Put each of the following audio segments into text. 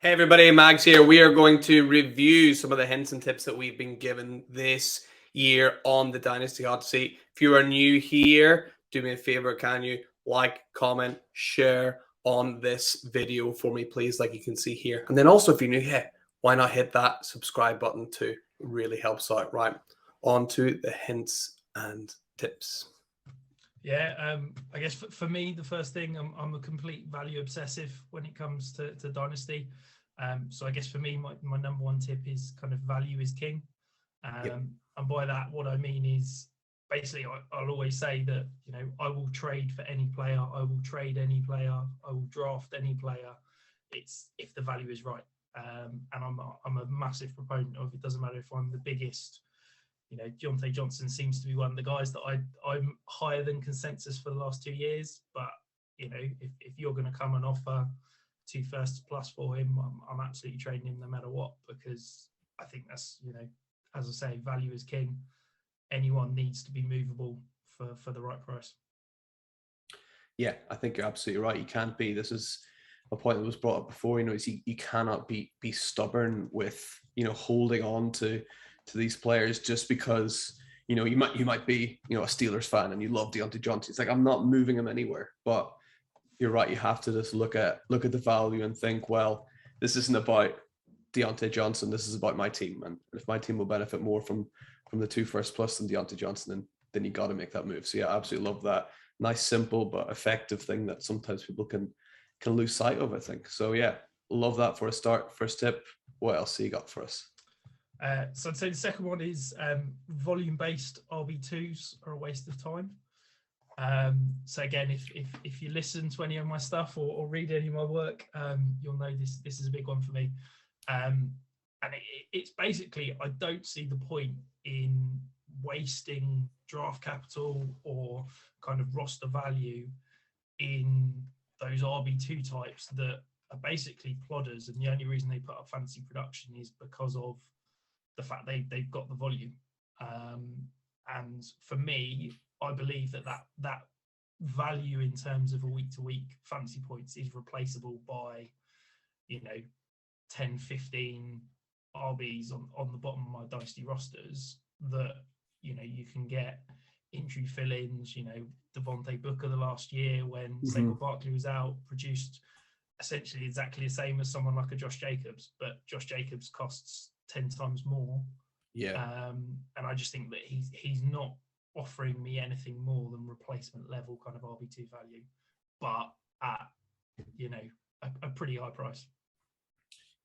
Hey everybody, Mags here. We are going to review some of the hints and tips that we've been given this year on the Dynasty Hot Seat. If you are new here, do me a favor, can you like, comment, share on this video for me, please, like you can see here. And then also, if you're new here, why not hit that subscribe button too? It really helps out. Right, on to the hints and tips. Yeah, I guess for me, the first thing, I'm a complete value obsessive when it comes to Dynasty. So I guess for me, my number one tip is kind of value is king. And by that, what I mean is basically I'll always say that, I will trade for any player. I will trade any player. I will draft any player. It's if the value is right. And I'm a massive proponent of it. Doesn't matter if I'm the biggest. Deontay Johnson seems to be one of the guys that I'm higher than consensus for the last 2 years. But, if you're going to come and offer 2 firsts plus for him, I'm absolutely trading him no matter what, because I think that's, as I say, value is king. Anyone needs to be movable for the right price. Yeah, I think you're absolutely right. You can't be. This is a point that was brought up before. You cannot be stubborn with holding on to these players just because you might be a Steelers fan and you love Deontay Johnson. It's like, I'm not moving him anywhere. But you're right. You have to just look at the value and think, well, this isn't about Deontay Johnson. This is about my team, and if my team will benefit more from the 2 first plus than Deontay Johnson, then you got to make that move. So yeah, I absolutely love that. Nice, simple but effective thing that sometimes people can lose sight of, I think. So yeah, love that for a start. First tip. What else you got for us? So I'd say the second one is volume-based RB2s are a waste of time. So again, if you listen to any of my stuff or read any of my work, you'll know this is a big one for me. And it's basically, I don't see the point in wasting draft capital or kind of roster value in those RB2 types that are basically plodders, and the only reason they put up fantasy production is because of the fact they've got the volume. And for me, I believe that value in terms of a week-to-week fantasy points is replaceable by 10, 15 RBs on the bottom of my Dynasty rosters that you can get injury fill-ins. Devontae Booker the last year when Saquon Barkley was out produced essentially exactly the same as someone like a Josh Jacobs, but Josh Jacobs costs 10 times more. Yeah. And I just think that he's not offering me anything more than replacement level kind of RB2 value, but at a pretty high price.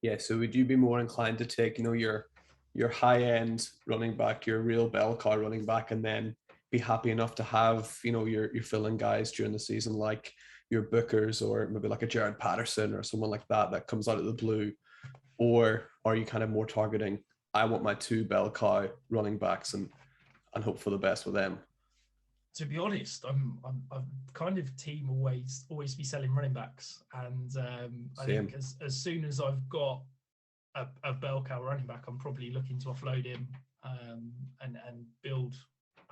Yeah. So would you be more inclined to take your high end running back, your real bell cow running back, and then be happy enough to have your fill-in guys during the season, like your Bookers or maybe like a Jared Patterson or someone like that comes out of the blue? Or are you kind of more targeting, I want my 2 bell cow running backs and hope for the best with them? To be honest, I'm kind of team always be selling running backs, and I think as soon as I've got a bell cow running back, I'm probably looking to offload him and build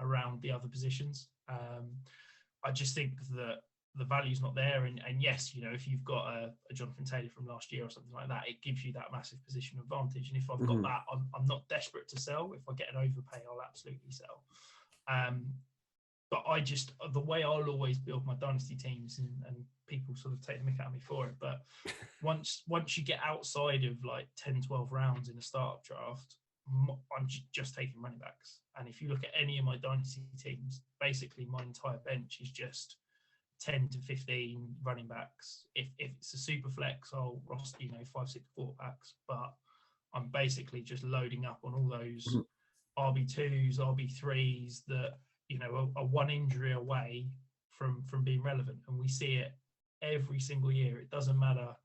around the other positions. I just think that the value's not there, and yes, if you've got a Jonathan Taylor from last year or something like that, it gives you that massive position advantage. And if I've got that, I'm not desperate to sell. If I get an overpay, I'll absolutely sell. But the way I'll always build my Dynasty teams, and people sort of take the mick out of me for it, but once you get outside of like 10, 12 rounds in a startup draft, I'm just taking running backs. And if you look at any of my Dynasty teams, basically my entire bench is just 10 to 15 running backs. If it's a super flex, I'll roster 5, 6 quarterbacks, but I'm basically just loading up on all those RB2s, RB3s that are one injury away from being relevant. And we see it every single year. It doesn't matter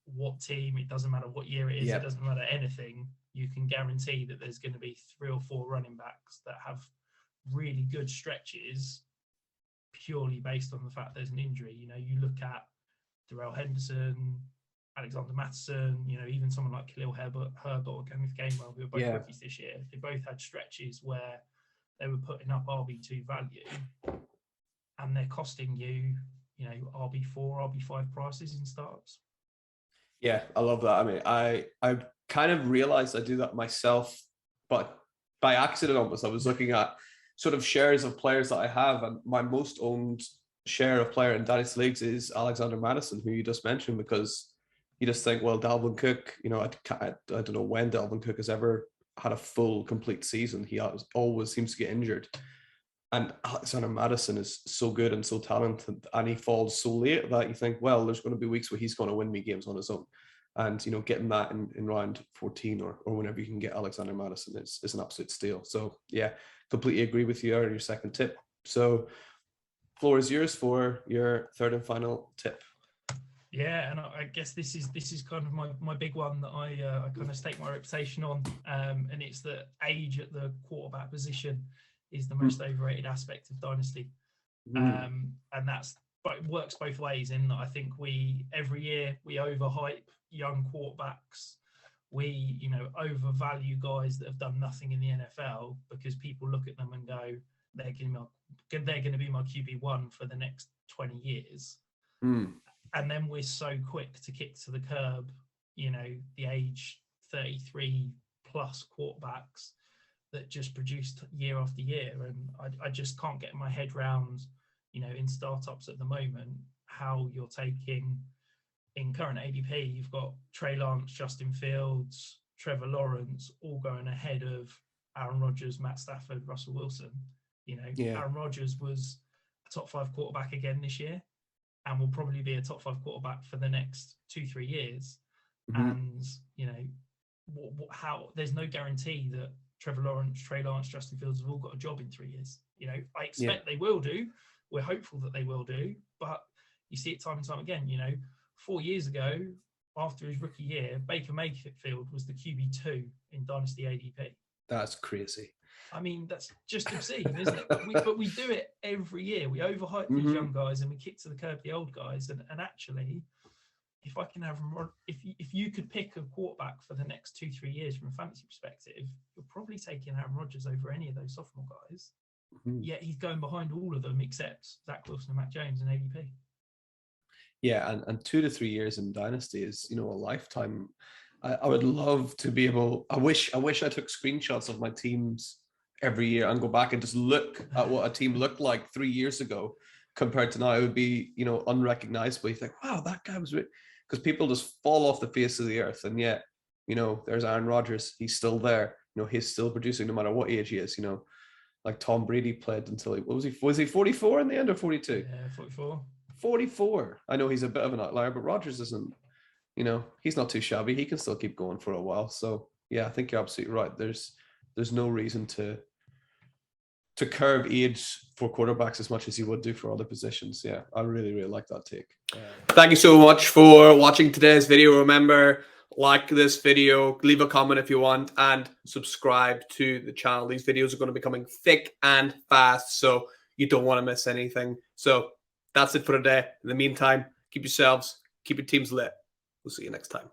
what team, it doesn't matter what year it is, It doesn't matter anything. You can guarantee that there's going to be 3 or 4 running backs that have really good stretches purely based on the fact there's an injury. You look at Darrell Henderson, Alexander Mattison, even someone like Khalil Herbert or Kenneth Gainwell, who are both rookies this year. They both had stretches where they were putting up RB2 value, and they're costing you, RB4, RB5 prices in startups. Yeah, I love that. I mean, I kind of realized I do that myself, but by accident almost. I was looking at sort of shares of players that I have, and my most owned share of player in Dynasty Leagues is Alexander Madison, who you just mentioned, because you just think, well, Dalvin Cook, I don't know when Dalvin Cook has ever had a full, complete season. He always seems to get injured. And Alexander Madison is so good and so talented, and he falls so late that you think, well, there's going to be weeks where he's going to win me games on his own. And, getting that in round 14 or whenever you can get Alexander Madison is an absolute steal. So, yeah, completely agree with you on your second tip. So, floor is yours for your third and final tip. Yeah, and I guess this is kind of my big one that I kind of stake my reputation on, and it's that age at the quarterback position is the most overrated aspect of Dynasty, and but it works both ways. In that I think every year we overhype young quarterbacks, we overvalue guys that have done nothing in the NFL because people look at them and go, they're going to be my QB1 for the next 20 years. And then we're so quick to kick to the curb, the age 33 plus quarterbacks that just produced year after year. And I just can't get my head round, in startups at the moment, how you're taking, in current ADP, you've got Trey Lance, Justin Fields, Trevor Lawrence, all going ahead of Aaron Rodgers, Matt Stafford, Russell Wilson. Aaron Rodgers was a top 5 quarterback again this year, and will probably be a top 5 quarterback for the next 2-3 years. And, how there's no guarantee that Trevor Lawrence, Trey Lance, Justin Fields have all got a job in 3 years. I expect they will do. We're hopeful that they will do, but you see it time and time again. 4 years ago, after his rookie year, Baker Mayfield was the QB2 in Dynasty ADP. That's crazy. I mean, that's just obscene, isn't it? But we do it every year. We overhype these young guys and we kick to the curb the old guys. And actually, if I can have, if you could pick a quarterback for the next 2-3 years from a fantasy perspective, you're probably taking Aaron Rodgers over any of those sophomore guys. Yet he's going behind all of them except Zach Wilson and Mac Jones in ADP. Yeah, and 2 to 3 years in Dynasty is, a lifetime. I would love to be able. I wish I took screenshots of my teams every year and go back and just look at what a team looked like 3 years ago compared to now. It would be, unrecognizable. You think, wow, that guy was, because people just fall off the face of the earth. And yet, there's Aaron Rodgers. He's still there. He's still producing no matter what age he is. Like Tom Brady played until was he 44 in the end or 42? Yeah, 44. 44. I know he's a bit of an outlier, but Rodgers isn't. He's not too shabby. He can still keep going for a while. So yeah, I think you're absolutely right. There's no reason to curb age for quarterbacks as much as you would do for other positions. Yeah, I really, really like that take. Thank you so much for watching today's video. Remember, like this video, leave a comment if you want, and subscribe to the channel. These videos are going to be coming thick and fast, so you don't want to miss anything. So that's it for today. In the meantime, keep your teams lit. We'll see you next time.